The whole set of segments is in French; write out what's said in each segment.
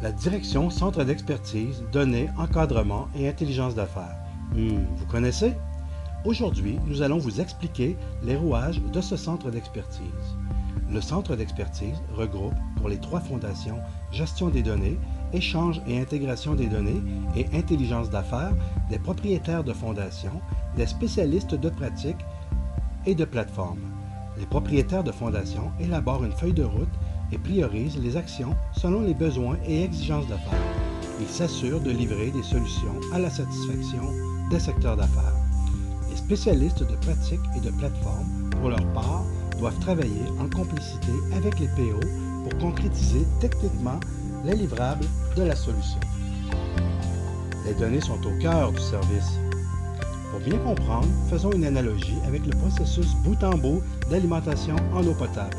La direction Centre d'expertise, données, encadrement et intelligence d'affaires. Vous connaissez? Aujourd'hui, nous allons vous expliquer les rouages de ce centre d'expertise. Le centre d'expertise regroupe pour les 3 fondations gestion des données, échange et intégration des données et intelligence d'affaires des propriétaires de fondations, des spécialistes de pratique et de plateformes. Les propriétaires de fondations élaborent une feuille de route et priorisent les actions selon les besoins et exigences d'affaires. Ils s'assurent de livrer des solutions à la satisfaction des secteurs d'affaires. Les spécialistes de pratique et de plateforme, pour leur part, doivent travailler en complicité avec les PO pour concrétiser techniquement les livrables de la solution. Les données sont au cœur du service. Pour bien comprendre, faisons une analogie avec le processus bout en bout d'alimentation en eau potable.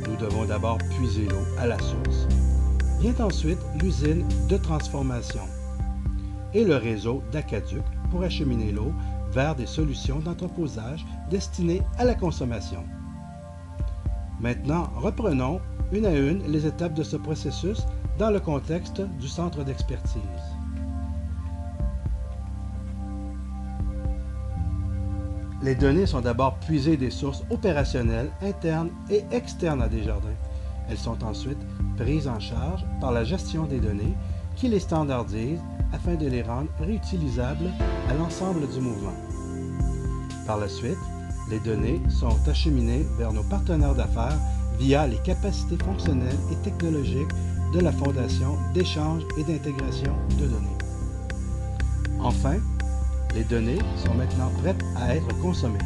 Nous devons d'abord puiser l'eau à la source. Vient ensuite l'usine de transformation et le réseau d'aqueduc pour acheminer l'eau vers des solutions d'entreposage destinées à la consommation. Maintenant, reprenons une à une les étapes de ce processus dans le contexte du centre d'expertise. Les données sont d'abord puisées des sources opérationnelles internes et externes à Desjardins. Elles sont ensuite prises en charge par la gestion des données qui les standardise afin de les rendre réutilisables à l'ensemble du mouvement. Par la suite, les données sont acheminées vers nos partenaires d'affaires via les capacités fonctionnelles et technologiques de la Fondation d'échange et d'intégration de données. Enfin, les données sont maintenant prêtes à être consommées.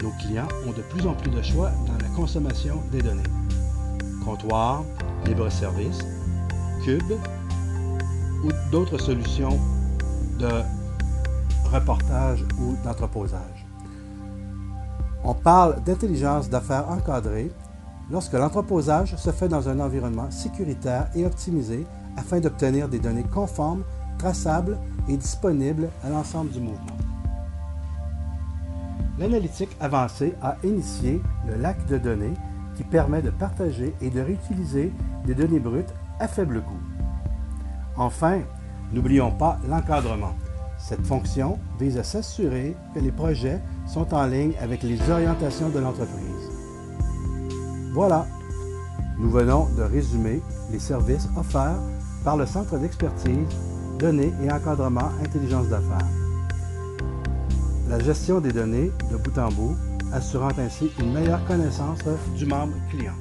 Nos clients ont de plus en plus de choix dans la consommation des données. Comptoir, libre-service, Cube ou d'autres solutions de reportage ou d'entreposage. On parle d'intelligence d'affaires encadrée lorsque l'entreposage se fait dans un environnement sécuritaire et optimisé afin d'obtenir des données conformes, traçables et disponibles à l'ensemble du mouvement. L'analytique avancée a initié le lac de données qui permet de partager et de réutiliser des données brutes à faible coût. Enfin, n'oublions pas l'encadrement. Cette fonction vise à s'assurer que les projets sont en ligne avec les orientations de l'entreprise. Voilà, nous venons de résumer les services offerts par le Centre d'expertise, données et encadrement intelligence d'affaires. La gestion des données de bout en bout, assurant ainsi une meilleure connaissance du membre client.